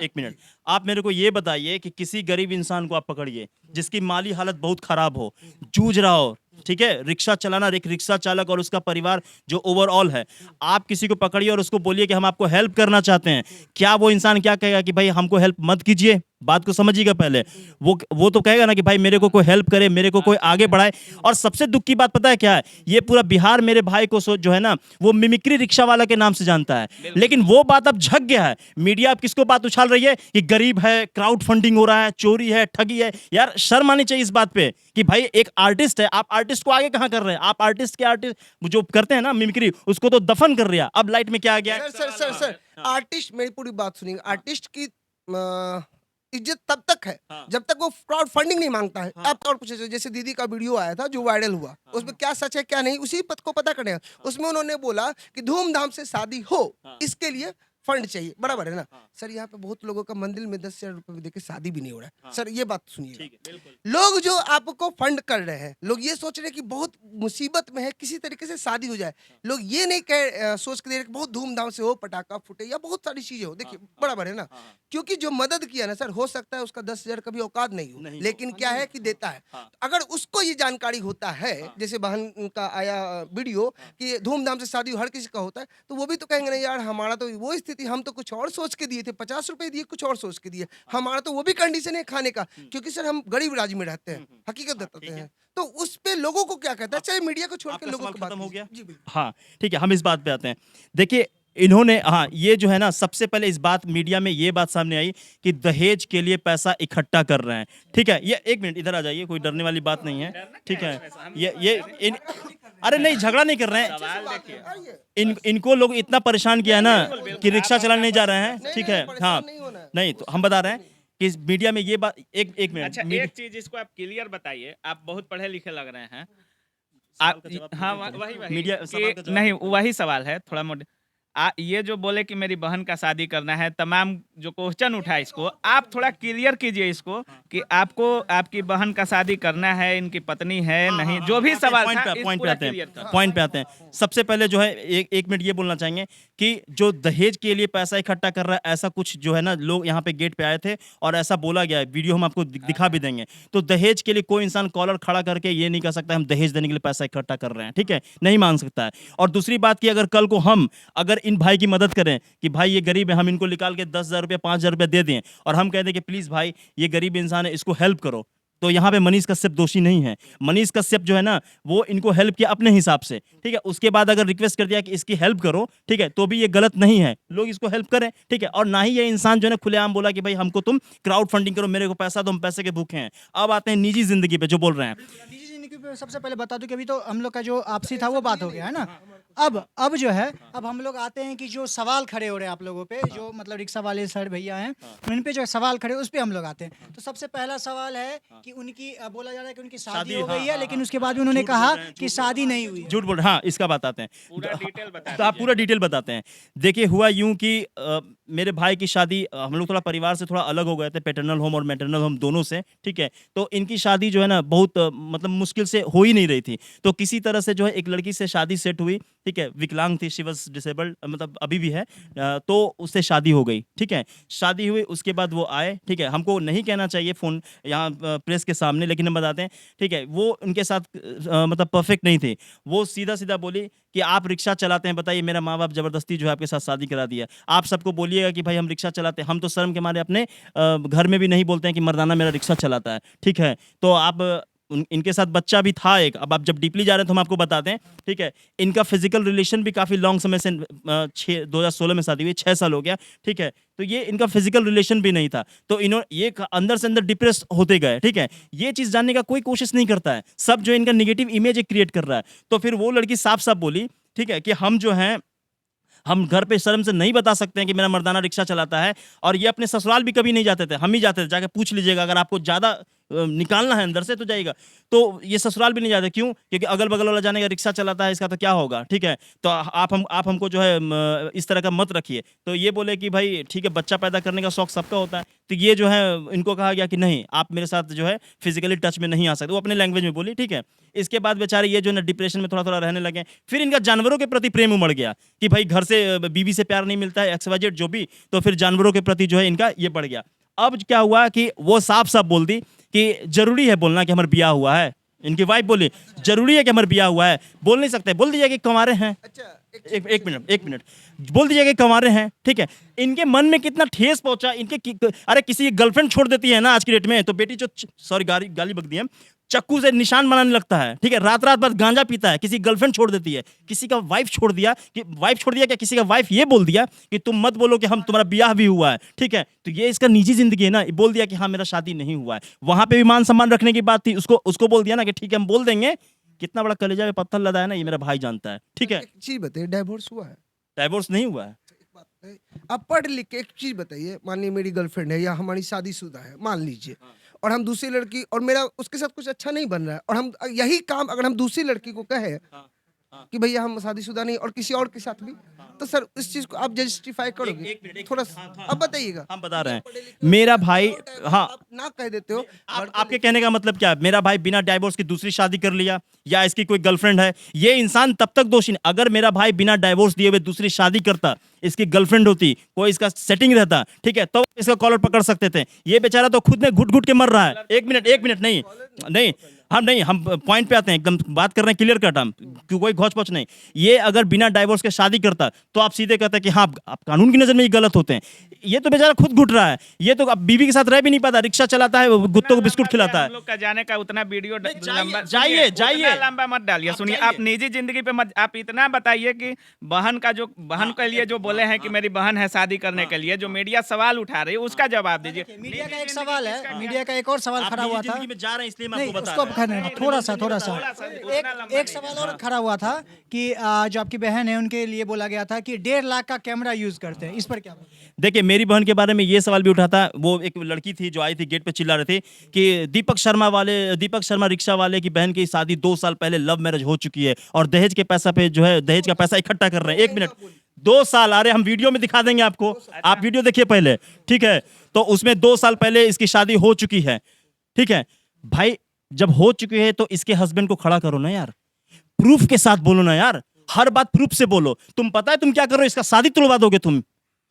एक मिनट, आप मेरे को ये बताइए कि किसी गरीब इंसान को आप पकड़िए जिसकी माली हालत बहुत खराब हो, जूझ रहा हो, ठीक है, रिक्शा चलाना, एक रिक्शा चालक और उसका परिवार जो ओवरऑल है, आप किसी को पकड़िए और उसको बोलिए कि हम आपको हेल्प करना चाहते हैं। क्या वो इंसान क्या कहेगा कि भाई हमको हेल्प मत कीजिए? बात को समझिएगा पहले। वो तो कहेगा ना कि भाई मेरे को कोई हेल्प करे, मेरे को कोई आगे बढ़ाए। और सबसे दुख की बात पता है क्या है? ये पूरा बिहार मेरे भाई को जो है ना वो मिमिक्री रिक्शा वाला के नाम से जानता है, लेकिन वो बात अब झक गया है। मीडिया अब किसको बात उछाल रही है कि गरीब है, क्राउड फंडिंग हो रहा है, चोरी है, ठगी है। यार शर्म आनी चाहिए इस बात पे कि भाई एक आर्टिस्ट है, आप आर्टिस्ट को आगे कहाँ कर रहे हैं? आप आर्टिस्ट जो करते हैं ना मिमिक्री, उसको तो दफन कर रहा। अब लाइट में क्या आ गया? सर आर्टिस्ट, मेरी पूरी बात सुनिए। आर्टिस्ट की इज्जत तब तक है जब तक वो क्राउड फंडिंग नहीं मांगता है। आप और पूछे, जैसे दीदी का वीडियो आया था जो वायरल हुआ, उसमें क्या सच है क्या नहीं उसी पद को पता करें। उसमें उन्होंने बोला कि धूमधाम से शादी हो, इसके लिए फंड चाहिए, बराबर है ना। सर यहाँ पे बहुत लोगों का मंदिर में 10,000 रुपए भी देके शादी भी नहीं हो रहा है। सर ये बात सुनिए, लोग जो आपको फंड कर रहे हैं, लोग ये सोच रहे हैं कि बहुत मुसीबत में है, किसी तरीके से शादी हो जाए। लोग ये नहीं सोच के दे रहे कि बहुत धूमधाम से हो, पटाखा फूटे या बहुत सारी चीजें हो। देखिए बराबर है ना, क्योंकि जो मदद किया ना सर, हो सकता है उसका 10,000 कभी औकात नहीं हो, लेकिन क्या है कि देता है। अगर उसको ये जानकारी होता है, जैसे बहन का आया वीडियो कि धूमधाम से शादी हर किसी का होता है, तो वो भी तो कहेंगे ना यार हमारा तो वो स्थिति, हम तो कुछ और सोच के दिए थे, 50 रुपए दिए, कुछ और सोच के दिए, हमारा तो वो भी कंडीशन है खाने का, क्योंकि सर हम गरीब राज्य में रहते हैं, हकीकत बताते हैं। तो उस पे लोगों को क्या कहता है? चलिए मीडिया को छोड़ के लोगों को बात खत्म हो गया। जी बिल्कुल। हाँ ठीक है, हम इस बात पे आते हैं। देखिए इन्होंने, हाँ ये जो है ना, सबसे पहले इस बात मीडिया में ये बात सामने आई कि दहेज के लिए पैसा इकट्ठा कर रहे हैं। ठीक है, ये एक मिनट इधर आ जाइए, कोई डरने वाली बात नहीं है, ठीक है। अरे नहीं, झगड़ा नहीं कर रहे हैं। इनको लोग इतना परेशान किया है ना कि रिक्शा चलाने नहीं जा रहे हैं, ठीक है। हाँ नहीं, तो हम बता रहे हैं कि मीडिया में ये बात, एक मिनट। अच्छा एक चीज इसको आप क्लियर बताइए, आप बहुत पढ़े लिखे लग रहे हैं। आप हाँ वही मीडिया नहीं, वही सवाल है थोड़ा मोटे। ये जो बोले कि मेरी बहन का शादी करना है, तमाम जो क्वेश्चन उठा इसको, आप थोड़ा क्लियर कीजिए इसको कि आपको आपकी बहन का शादी करना है, इनकी पत्नी है नहीं, जो भी सवाल था, इस पॉइंट पे पूरा आते clear हैं, कर। पॉइंट पे आते हैं। सबसे पहले जो है एक मिनट ये बोलना चाहेंगे कि जो दहेज के लिए पैसा इकट्ठा कर रहा है, ऐसा कुछ जो है ना, लोग यहाँ पे गेट पे आए थे और ऐसा बोला गया है, वीडियो हम आपको दिखा भी देंगे। तो दहेज के लिए कोई इंसान कॉलर खड़ा करके ये नहीं कह सकता हम दहेज देने के लिए पैसा इकट्ठा कर रहे हैं, ठीक है, नहीं मान सकता है। और दूसरी बात कि अगर कल को हम अगर इन भाई की मदद करें कि भाई ये गरीब है, हम इनको निकाल के 10,000 रुपया 5,000 रुपया दे दें और हम कह दें कि प्लीज भाई ये गरीब इंसान है, इसको हेल्प करो, तो यहाँ पे मनीष कश्यप दोषी नहीं है। मनीष कश्यप जो है ना, वो इनको हेल्प किया अपने हिसाब से, ठीक है। उसके बाद अगर रिक्वेस्ट कर दिया कि इसकी हेल्प करो, ठीक है, तो भी ये गलत नहीं है, लोग इसको हेल्प करें, ठीक है। और ना ही ये इंसान जो है ना खुलेआम बोला कि भाई हमको तुम क्राउड फंडिंग करो, मेरे को पैसा दो, हम पैसे के भूखे हैं। अब आते हैं निजी जिंदगी पे जो बोल रहे हैं। निजी जिंदगी पे सबसे पहले बता दूं कि अभी तो हम लोग का जो आपसी था वो बात हो गया है ना। अब जो है, अब हम लोग आते हैं कि जो सवाल खड़े हो रहे हैं आप लोगों पे, जो मतलब रिक्शा वाले सर भैया हैं, उन पे जो सवाल खड़े उस पे हम लोग आते हैं। तो सबसे पहला सवाल है कि उनकी बोला जा रहा है कि उनकी शादी हो गई है, लेकिन उसके बाद भी उन्होंने कहा कि शादी नहीं हुई। झूठ बोल रहे हैं, हाँ, इसका बताते हैं, पूरा डिटेल बता तो आप पूरा डिटेल बताते हैं। देखिए हुआ यूं कि मेरे भाई की शादी, हम लोग थोड़ा परिवार से थोड़ा अलग हो गए थे, पैटर्नल होम और मैटरनल होम दोनों से, ठीक है। तो इनकी शादी जो है ना बहुत मतलब मुश्किल से हो ही नहीं रही थी। तो किसी तरह से जो है एक लड़की से शादी सेट हुई, ठीक है, विकलांग थी, शी वाज डिसेबल्ड, मतलब अभी भी है, तो उससे शादी हो गई, ठीक है। शादी हुई, उसके बाद वो आए, ठीक है, हमको नहीं कहना चाहिए फोन यहाँ प्रेस के सामने, लेकिन हम बताते हैं, ठीक है। वो उनके साथ मतलब परफेक्ट नहीं थे। वो सीधा सीधा बोली कि आप रिक्शा चलाते हैं, बताइए मेरा माँ बाप जबरदस्ती जो है आपके साथ शादी करा दिया। आप सबको बोलिएगा कि भाई हम रिक्शा चलाते हैं, हम तो शर्म के मारे अपने घर में भी नहीं बोलते हैं कि मर्दाना मेरा रिक्शा चलाता है, ठीक है। तो आप इनके साथ बच्चा भी था एक, अब आप जब डीपली जा रहे हैं तो हम आपको बताते हैं, ठीक है। इनका फिजिकल रिलेशन भी काफ़ी लॉन्ग समय से 2016 में शादी हुई, 6 साल हो गया, ठीक है। तो ये इनका फिजिकल रिलेशन भी नहीं था, तो इन्होंने ये अंदर से अंदर डिप्रेस होते गए, ठीक है। ये चीज़ जानने का कोई कोशिश नहीं करता है, सब जो इनका निगेटिव इमेज क्रिएट कर रहा है। तो फिर वो लड़की साफ साफ बोली, ठीक है, कि हम जो हैं, हम घर पे शर्म से नहीं बता सकते हैं कि मेरा मर्दाना रिक्शा चलाता है। और ये अपने ससुराल भी कभी नहीं जाते थे, हम ही जाते थे, जाके पूछ लीजिएगा, अगर आपको ज़्यादा निकालना है अंदर से तो जाइएगा। तो ये ससुराल भी नहीं जाते, क्यों? क्योंकि अगल बगल वाला जानेगा रिक्शा चलाता है, इसका तो क्या होगा, ठीक है। तो आप हमको जो है इस तरह का मत रखिए। तो ये बोले कि भाई ठीक है, बच्चा पैदा करने का शौक सबका होता है। तो ये जो है इनको कहा गया कि नहीं, आप मेरे साथ जो है फिजिकली टच में नहीं आ सकते। वो अपने लैंग्वेज में बोली, ठीक है। इसके बाद बेचारे ये जो है डिप्रेशन में थोड़ा थोड़ा रहने लगे। फिर इनका जानवरों के प्रति प्रेम उमड़ गया कि भाई घर से बीवी से प्यार नहीं मिलता है, XYZ जो भी, तो फिर जानवरों के प्रति जो है इनका ये बढ़ गया। अब क्या हुआ कि वो साफ साफ बोल दी कि जरूरी है बोलना कि हमारा ब्याह हुआ है। इनकी वाइफ बोली जरूरी है कि हमारा ब्याह हुआ है, बोल नहीं सकते, बोल दीजिए कि कंवारे हैं। अच्छा, एक मिनट बोल दीजिए कि कंवारे हैं, ठीक है। इनके मन में कितना ठेस पहुंचा, अरे किसी की गर्लफ्रेंड छोड़ देती है ना आज की डेट में, तो बेटी जो सॉरी गाली बक दी है, चक्कू से निशान बनाने लगता है, ठीक है। रात रात भर गांजा पीता है, किसी गर्लफ्रेंड छोड़ देती है, किसी का वाइफ छोड़ दिया क्या, किसी का वाइफ ये बोल दिया कि तुम मत बोलो कि हम तुम्हारा ब्याह भी हुआ है, ठीक है। तो ये इसका निजी जिंदगी है ना, बोल दिया कि हाँ मेरा शादी नहीं हुआ है। वहां पे भी मान सम्मान रखने की बात थी, उसको बोल दिया ना कि ठीक है हम बोल देंगे। कितना बड़ा कलेजा में पत्थर लदा है ना, ये मेरा भाई जानता है, ठीक है। एक चीज बताइए, डाइवोर्स हुआ है? डाइवोर्स नहीं हुआ है। एक बात है, आप पढ़ लिख के एक चीज बताइए, मान लीजिए मेरी गर्लफ्रेंड है या हमारी शादीशुदा है, मान लीजिए, और हम दूसरी लड़की, और मेरा उसके साथ कुछ अच्छा नहीं बन रहा है, और हम यही काम अगर हम दूसरी लड़की को कहे कि भैया हम शादीशुदा नहीं और किसी और के साथ भी, तो सर इस चीज को आप जस्टिफाई करोगे? थोड़ा अब बताइएगा। हम बता रहे हैं, मेरा भाई, हाँ, आप ना कह देते हो। आपके कहने का मतलब क्या है? मेरा भाई बिना डाइवोर्स की दूसरी शादी कर लिया या इसकी कोई गर्लफ्रेंड है, ये इंसान तब तक दोषी नहीं। अगर मेरा भाई बिना डाइवोर्स दिए हुए दूसरी शादी करता, इसकी गर्लफ्रेंड होती, कोई इसका सेटिंग रहता, ठीक है, तो इसका कॉलर पकड़ सकते थे। ये बेचारा तो खुद में घुट घुट के मर रहा है। एक मिनट नहीं, हम पॉइंट पे आते हैं, एकदम बात कर रहे हैं क्लियर कट, हम कोई घोच पोच नहीं। ये अगर बिना डाइवोर्स के शादी करता तो आप सीधे कहते हैं कि हाँ आप कानून की नजर में ये गलत होते हैं। ये तो बेचारा खुद घुट रहा है, ये तो अब बीवी के साथ रह भी नहीं पाता, रिक्शा चलाता है, कुत्तों को बिस्कुट खिलाता है। हम लोग का जाने का उतना वीडियो लंबा जाइए उतना लंबा मत डालिए। सुनिए, आप निजी जिंदगी पे मत, आप इतना बताइए कि बहन के लिए जो बोले हैं कि मेरी बहन है शादी करने के लिए, जो मीडिया सवाल उठा रही है उसका जवाब दीजिए। मीडिया का एक सवाल है, मीडिया का एक और सवाल खड़ा हुआ था, जा रहे हैं इसलिए मैं नहीं आपको बता उसको रहा हूं। खैर थोड़ा सा एक सवाल और खड़ा हुआ था कि जो आपकी बहन है उनके लिए बोला गया था कि 1.5 लाख का कैमरा यूज करते हैं, इस पर क्या बोलते हैं? देखिए मेरी बहन के बारे में ये सवाल भी उठा था। वो एक लड़की थी जो आई थी, गेट पे चिल्ला रहे थे कि दीपक शर्मा रिक्शा वाले की बहन की शादी 2 साल पहले लव मैरिज हो चुकी है और दहेज के पैसा पे जो है दहेज का पैसा इकट्ठा कर रहे हैं। 1 मिनट, 2 साल, अरे हम वीडियो में दिखा देंगे आपको, आप वीडियो देखिए पहले, ठीक है। तो उसमें 2 साल पहले इसकी शादी हो चुकी है, ठीक है भाई। जब हो चुकी है तो इसके हस्बैंड को खड़ा करो ना यार, प्रूफ के साथ बोलो ना यार, हर बात प्रूफ से बोलो। तुम पता है तुम क्या कर रहे हो, इसका शादी तुड़वा दोगे, तुम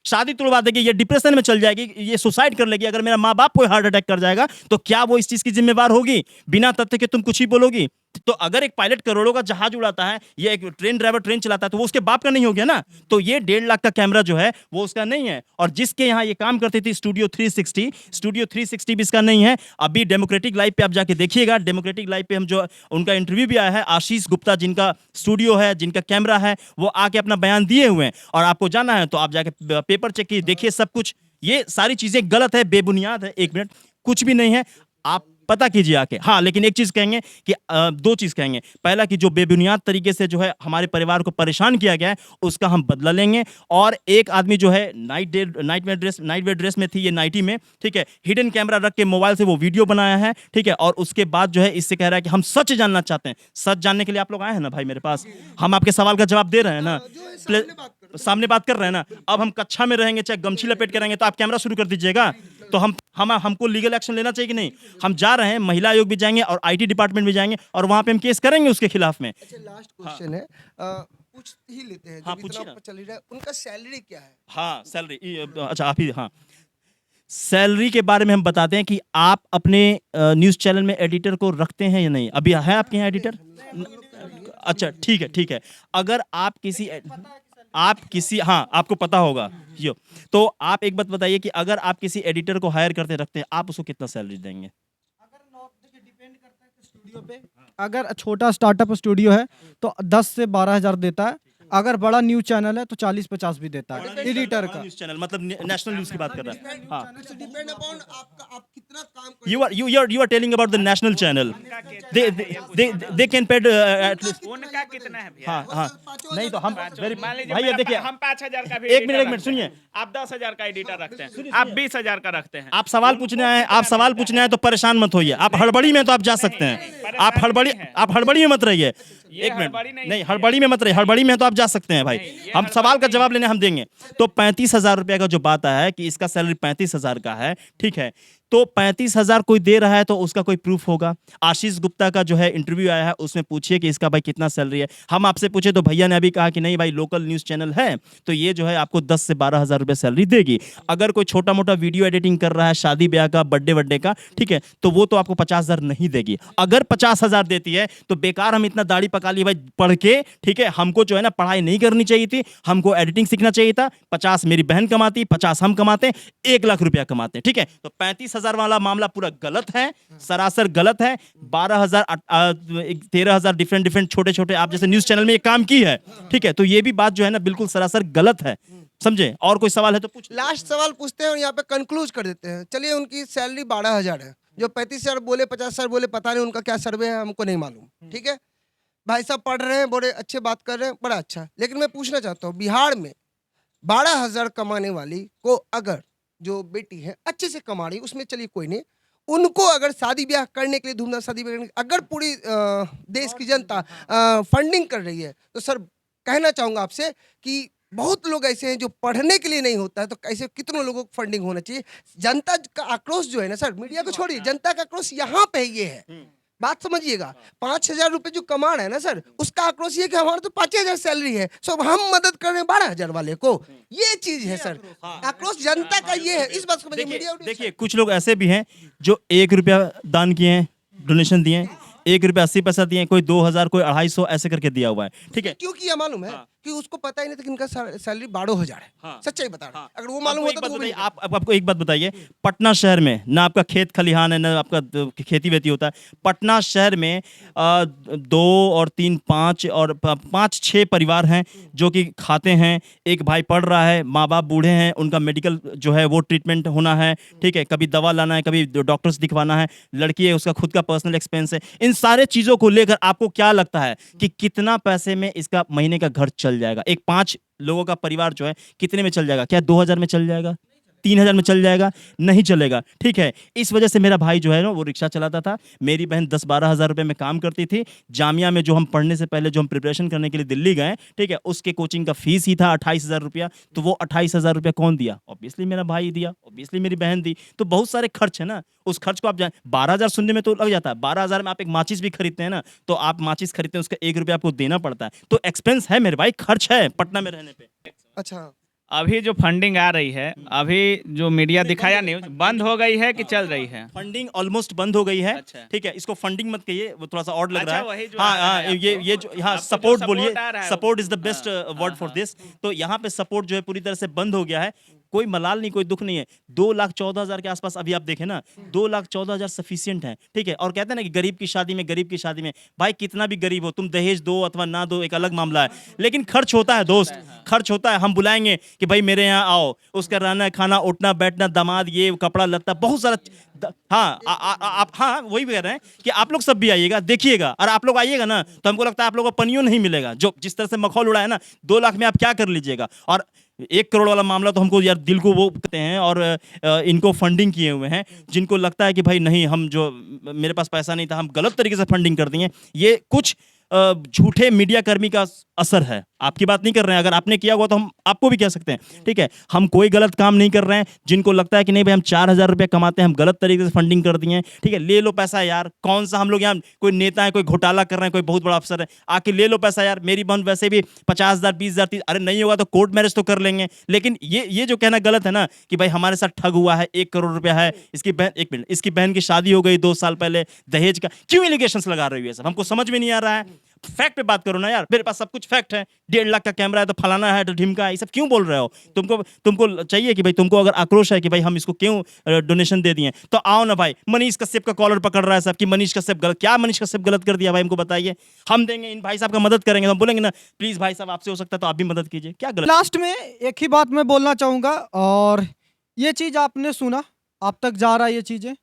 शादी तुड़वा देगी, ये डिप्रेशन में चल जाएगी, ये सुसाइड कर लेगी। अगर मेरा माँ बाप को हार्ट अटैक कर जाएगा तो क्या वो इस चीज की जिम्मेवार होगी? बिना तथ्य के तुम कुछ ही बोलोगी। तो अगर एक पायलट करोड़ों का जहाज उड़ाता है, ये एक ट्रेन ड्राइवर ट्रेन चलाता है, तो वो उसके बाप का नहीं हो गया ना। तो ये 1.5 लाख का कैमरा जो है वो उसका नहीं है। और जिसके यहाँ ये काम करती थी स्टूडियो 360 भी इसका नहीं है। अभी डेमोक्रेटिक लाइव पे आप जाके देखिएगा, डेमोक्रेटिक लाइव पे हम जो उनका इंटरव्यू भी आया है, आशीष गुप्ता जिनका स्टूडियो है, जिनका कैमरा है, वो आके अपना बयान दिए हुए हैं। और आपको जाना है तो आप जाके पेपर चेक कीजिए, देखिए सब कुछ ये सारी चीजें गलत है, बेबुनियाद है। 1 मिनट, कुछ भी नहीं है, आप पता कीजिए आके। हाँ, लेकिन एक चीज कहेंगे कि 2 चीज कहेंगे। पहला कि जो बेबुनियाद तरीके से जो है हमारे परिवार को परेशान किया गया है उसका हम बदला लेंगे। और एक आदमी जो है नाइट वेयर ड्रेस में थी, ये नाइटी में, ठीक है, हिडन कैमरा रख के मोबाइल से वो वीडियो बनाया है, ठीक है। और उसके बाद जो है इससे कह रहा है कि हम सच जानना चाहते हैं। सच जानने के लिए आप लोग आए हैं ना भाई मेरे पास, हम आपके सवाल का जवाब दे रहे हैं ना, सामने बात कर रहे हैं ना। अब हम कक्षा में रहेंगे, चाहे गमछी लपेट के रहेंगे, तो आप कैमरा शुरू कर दीजिएगा। तो हमको लीगल एक्शन लेना चाहिए कि नहीं? हम जा रहे हैं, महिला आयोग भी जाएंगे और आईटी डिपार्टमेंट भी जाएंगे और वहां पे हम केस करेंगे उसके खिलाफ में। अच्छा, लास्ट क्वेश्चन है, पूछ ही लेते हैं, हाँ, जब पूछिए इतना ना। चल रहा है, उनका सैलरी क्या है? हाँ, सैलरी, अच्छा आप ही, हाँ, सैलरी के बारे में हम बताते हैं कि आप अपने न्यूज़ चैनल में एडिटर को रखते हैं या नहीं? अभी है आपके यहाँ एडिटर? अच्छा, ठीक है। अगर आप किसी हाँ, आपको पता होगा यो, तो आप एक बात बताइए कि अगर आप किसी एडिटर को हायर करते रखते हैं, आप उसको कितना सैलरी देंगे? स्टूडियो पे अगर छोटा स्टार्टअप स्टूडियो है तो 10 से 12 हज़ार देता है। अगर बड़ा न्यूज चैनल है तो 40-50 भी देता है एडिटर का। न्यूज़ चैनल मतलब नेशनल न्यूज़ की बात कर रहा है। हाँ, डिपेंड अपॉन आपका, आप कितना काम कर you are telling about the national channel. They can pay at least. उनका कितना है भैया? हाँ, नहीं तो हम मान लीजिए भाई ये देखिए, हम 5,000 का भी एक एडिटर मिनट रखते सुनिए। हैं। आप 10,000 का एडिटर रखते हैं, आप 20,000 का रखते हैं। आप सवाल पूछने आए तो परेशान मत होइए। आप हड़बड़ी में तो आप जा सकते हैं, आप हड़बड़ी में मत रहिए। एक मिनट, नहीं हड़बड़ी में मत रहिए, हड़बड़ी में तो आप जा सकते हैं भाई। हम सवाल का जवाब लेने हम देंगे। तो 35,000 रुपए का जो बात है कि इसका सैलरी 35,000 का है, ठीक है। तो 35,000 कोई दे रहा है तो उसका कोई प्रूफ होगा। आशीष गुप्ता का जो है इंटरव्यू आया है, उसमें पूछिए कि इसका भाई कितना सैलरी है। हम आपसे पूछे तो भैया ने अभी कहा कि नहीं भाई, लोकल न्यूज़ चैनल है तो ये जो है आपको 10 से 12 हज़ार रुपये सैलरी देगी। अगर कोई छोटा मोटा वीडियो एडिटिंग कर रहा है, शादी ब्याह का, बर्थडे का, ठीक है, तो वो तो आपको 50,000 नहीं देगी। अगर 50,000 देती है तो बेकार हम इतना दाढ़ी पका लिए भाई पढ़ के, ठीक है। हमको जो है ना पढ़ाई नहीं करनी चाहिए थी, हमको एडिटिंग सीखना चाहिए था। 50 मेरी बहन कमाती, 50 हम कमाते, 1 लाख रुपया कमाते, ठीक है। तो 35,000 वाला मामला पूरा गलत है, सरासर गलत है। 12,000 13,000 डिफरेंट छोटे आप जैसे न्यूज़ चैनल में ये काम की है, ठीक है। तो ये भी बात जो है ना बिल्कुल सरासर गलत है, समझे। और कोई सवाल है तो पूछ। लास्ट सवाल पूछते हैं और यहाँ पे कंक्लूज कर देते हैं। चलिए, उनकी सैलरी 12,000 है, जो 35,000 बोले, 50,000 बोले, पता नहीं उनका क्या सर्वे है, हमको नहीं मालूम, ठीक है। भाई साहब पढ़ रहे हैं, बड़े अच्छे बात कर रहे हैं, बड़ा अच्छा। लेकिन मैं पूछना चाहता हूँ, बिहार में 12,000 कमाने वाली को अगर जो बेटी है अच्छे से कमा रही, उसमें चलिए कोई नहीं, उनको अगर शादी ब्याह करने के लिए, धूमधाम शादी ब्याह अगर पूरी देश की जनता फंडिंग कर रही है, तो सर कहना चाहूँगा आपसे कि बहुत लोग ऐसे हैं जो पढ़ने के लिए नहीं होता है, तो ऐसे कितनों लोगों को फंडिंग होना चाहिए। जनता का आक्रोश जो है ना सर, मीडिया को छोड़िए, जनता का आक्रोश यहाँ पे ये है, बात समझिएगा। 5,000 रुपए जो कमा रहे हैं ना सर, उसका आक्रोश ये कि हमारा तो 5,000 सैलरी है, सो हम मदद कर रहे हैं 12,000 वाले को। ये चीज है सर, आक्रोश जनता का ये है। इस बात को मीडिया देखिए, कुछ लोग ऐसे भी हैं जो 1 रुपया दान किए हैं, डोनेशन दिए हैं, 1 रुपया 80 पैसा दिए, कोई 2,000, कोई 250 ऐसे करके दिया हुआ है, ठीक है। क्योंकि ये मालूम है कि उसको पता ही नहीं था कि इनका सैलरी 12,000 है। सच्चाई बता रहा हूं। अगर वो मालूम होता तो वो भी आपको एक बात बताइए, पटना शहर में ना आपका खेत खलिहान है, ना आपका खेती वेती होता है। पटना शहर में 2 और 3 5 और 5-6 परिवार हैं जो कि खाते हैं। एक भाई पढ़ रहा है, माँ बाप बूढ़े हैं, उनका मेडिकल जो है वो ट्रीटमेंट होना है, ठीक है। कभी दवा लाना है, कभी डॉक्टर से दिखवाना है, लड़की है उसका खुद का पर्सनल एक्सपेंस है। इन सारे चीज़ों को लेकर आपको क्या लगता है कि कितना पैसे में इसका महीने का घर चल जाएगा? एक 5 लोगों का परिवार जो है कितने में चल जाएगा? क्या 2,000 में चल जाएगा? 3,000 में चल जाएगा, नहीं चलेगा, ठीक है। इस वजह से मेरा भाई जो है ना वो रिक्शा चलाता था, मेरी बहन 10-12 हज़ार रुपये में काम करती थी। जामिया में जो हम पढ़ने से पहले जो हम प्रिपरेशन करने के लिए दिल्ली गए, ठीक है, उसके कोचिंग का फीस ही था 28,000 रुपया। तो वो 28,000 रुपया कौन दिया? ऑब्वियसली मेरा भाई दिया, ऑब्वियसली मेरी बहन दी। तो बहुत सारे खर्च है ना, उस खर्च को आप 12,000 सुनने में तो लग जाता है, 12,000 में आप एक माचिस भी खरीदते हैं ना, तो आप माचिस खरीदते हैं उसका 1 रुपया आपको देना पड़ता है। तो एक्सपेंस है मेरे भाई, खर्च है पटना में रहने पे। अच्छा, अभी जो फंडिंग आ रही है, अभी जो मीडिया दिखाया न्यूज बंद हो गई है कि चल रही है? फंडिंग ऑलमोस्ट बंद हो गई है, अच्छा। ठीक है। इसको फंडिंग मत कहिए, वो थोड़ा सा ऑड लग अच्छा, रहा वही है। जो आ रहा हाँ, है ये जो हाँ आपको जो सपोर्ट support बोलिए, आ रहा है support is the best word for this. तो यहाँ पे सपोर्ट जो है पूरी तरह से बंद हो गया है। कोई मलाल नहीं, कोई दुख नहीं है। 2,14,000 के आसपास अभी आप देखें ना, 2,14,000 सफिशियंट है, ठीक है। और कहते हैं ना कि गरीब की शादी में, गरीब की शादी में, भाई कितना भी गरीब हो, तुम दहेज दो अथवा ना दो एक अलग मामला है, लेकिन खर्च होता है दोस्त, खर्च होता है। हम बुलाएंगे कि भाई मेरे यहाँ आओ, उसका रहना खाना उठना बैठना, दामाद ये कपड़ा लत्ता बहुत सारा हाँ आप हाँ वही कह रहे हैं कि आप लोग सब भी आइएगा, देखिएगा। और आप लोग आइएगा ना तो हमको लगता है आप लोगों को पनियो नहीं मिलेगा। जो जिस तरह से मखौल उड़ा है ना, 2 लाख में आप क्या कर लीजिएगा। और 1 करोड़ वाला मामला तो हमको यार दिल को वो कहते हैं। और इनको फंडिंग किए हुए हैं, जिनको लगता है कि भाई नहीं हम जो मेरे पास पैसा नहीं था, हम गलत तरीके से फंडिंग कर दिए। ये कुछ झूठे मीडिया कर्मी का असर है। आपकी बात नहीं कर रहे हैं, अगर आपने किया हुआ तो हम आपको भी कह सकते हैं, ठीक है। हम कोई गलत काम नहीं कर रहे हैं। जिनको लगता है कि नहीं भाई हम 4,000 रुपये कमाते हैं, हम गलत तरीके से फंडिंग कर दिए हैं, ठीक है, ले लो पैसा यार। कौन सा हम लोग यहाँ कोई नेता है, कोई घोटाला कर रहे हैं, कोई बहुत बड़ा अफसर है, आके ले लो पैसा यार। मेरी बहन वैसे भी 50,000 20,000 30, अरे नहीं होगा तो कोर्ट मैरिज तो कर लेंगे। लेकिन ये जो कहना गलत है ना कि भाई हमारे साथ ठग हुआ है, 1 करोड़ रुपया है, इसकी बहन 1 मिनट इसकी बहन की शादी हो गई 2 साल पहले, दहेज का क्यों एलिगेशंस लगा रही है सब? हमको समझ में नहीं आ रहा है। फैक्ट पे बात करो ना यार, मेरे पास सब कुछ फैक्ट है। 1.5 लाख का कैमरा है तो फलाना है तो ढिमका है, ये सब क्यों बोल रहे हो? तुमको चाहिए कि भाई तुमको अगर आक्रोश है कि भाई हम इसको क्यों डोनेशन दे दिए, तो आओ ना भाई। मनीष कश्यप का कॉलर पकड़ रहा है सब कि मनीष कश्यप गलत, क्या मनीष कश्यप गलत कर दिया भाई हमको बताइए। हम देंगे, इन भाई साहब का मदद करेंगे, तो हम बोलेंगे ना प्लीज भाई साहब आपसे हो सकता है तो आप भी मदद कीजिए, क्या गलत? लास्ट में एक ही बात मैं बोलना चाहूँगा, और ये चीज़ आपने सुना, आप तक जा रहा है ये चीज़ें,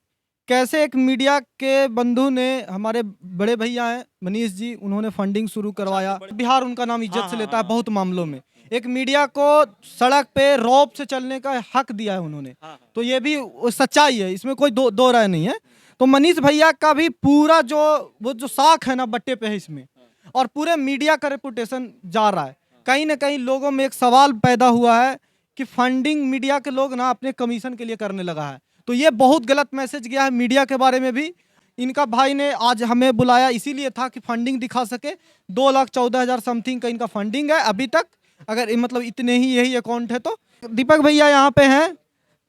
कैसे एक मीडिया के बंधु ने, हमारे बड़े भैया हैं मनीष जी, उन्होंने फंडिंग शुरू करवाया। बिहार उनका नाम इज्जत से लेता है बहुत मामलों में। एक मीडिया को सड़क पे रौब से चलने का हक दिया है उन्होंने, तो ये भी सच्चाई है, इसमें कोई दो राय नहीं है। तो मनीष भैया का भी पूरा वो जो साख है ना बट्टे पे है इसमें, और पूरे मीडिया का रेपुटेशन जा रहा है। कहीं ना कहीं लोगों में एक सवाल पैदा हुआ है कि फंडिंग मीडिया के लोग ना अपने कमीशन के लिए करने लगा है। तो ये बहुत गलत मैसेज गया है मीडिया के बारे में भी। इनका भाई ने आज हमें बुलाया इसीलिए था कि फंडिंग दिखा सके। 2,14,000 समथिंग का इनका फंडिंग है अभी तक, अगर मतलब इतने ही यही अकाउंट है तो। दीपक भैया यहाँ पे हैं।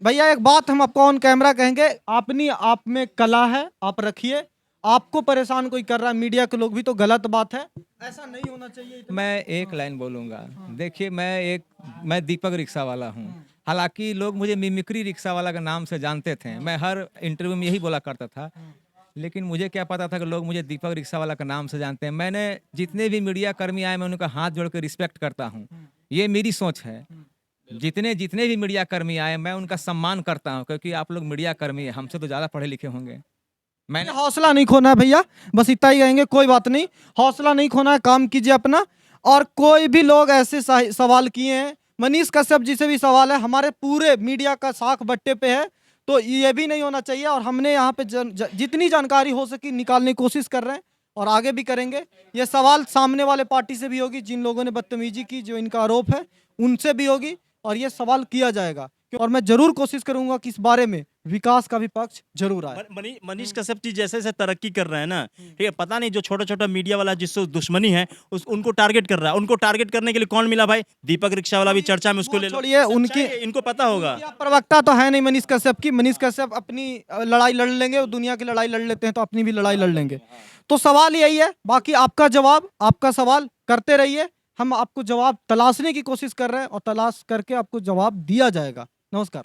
भैया एक बात हम आपको ऑन कैमरा कहेंगे, अपनी आप में कला है, आप रखिए। आपको परेशान कोई कर रहा है मीडिया के लोग भी, तो गलत बात है, ऐसा नहीं होना चाहिए। मैं एक लाइन बोलूँगा। देखिए मैं दीपक रिक्शा वाला हूँ। हालांकि लोग मुझे मिमिक्री रिक्शा वाला के नाम से जानते थे, मैं हर इंटरव्यू में यही बोला करता था, लेकिन मुझे क्या पता था कि लोग मुझे दीपक रिक्शा वाला के नाम से जानते हैं। मैंने जितने भी मीडिया कर्मी आए मैं उनका हाथ जोड़ के रिस्पेक्ट करता हूँ, ये मेरी सोच है। जितने भी मीडिया कर्मी आए मैं उनका सम्मान करता हूँ, क्योंकि आप लोग मीडिया कर्मी है, हमसे तो ज़्यादा पढ़े लिखे होंगे। मैंने हौसला नहीं खोना है भैया, बस इतना ही कहेंगे, कोई बात नहीं, हौसला नहीं खोना है, काम कीजिए अपना। और कोई भी लोग ऐसे सवाल किए हैं, मनीष कश्यप जी से भी सवाल है, हमारे पूरे मीडिया का साख बट्टे पे है, तो ये भी नहीं होना चाहिए। और हमने यहाँ पे जितनी जानकारी हो सकी निकालने की कोशिश कर रहे हैं और आगे भी करेंगे। ये सवाल सामने वाले पार्टी से भी होगी, जिन लोगों ने बदतमीजी की, जो इनका आरोप है उनसे भी होगी, और ये सवाल किया जाएगा। और मैं जरूर कोशिश करूंगा कि इस बारे में विकास का भी पक्ष जरूर आए। मनीष कश्यप जी जैसे जैसे तरक्की कर रहे हैं ना, ठीक है, पता नहीं जो छोटा छोटा मीडिया वाला जिससे दुश्मनी है उनको टारगेट कर रहा है। उनको टारगेट करने के लिए कौन मिला भाई? दीपक रिक्शा वाला भी चर्चा में, उसको ले लो। छोड़िए, उनकी इनको पता होगा। प्रवक्ता तो है नहीं मनीष कश्यप की। मनीष कश्यप अपनी लड़ाई लड़ लेंगे, दुनिया की लड़ाई लड़ लेते हैं, तो अपनी भी लड़ाई लड़ लेंगे। तो सवाल यही है, बाकी आपका जवाब, आपका सवाल करते रहिए, हम आपको जवाब तलाशने की कोशिश कर रहे हैं और तलाश करके आपको जवाब दिया जाएगा। नमस्कार।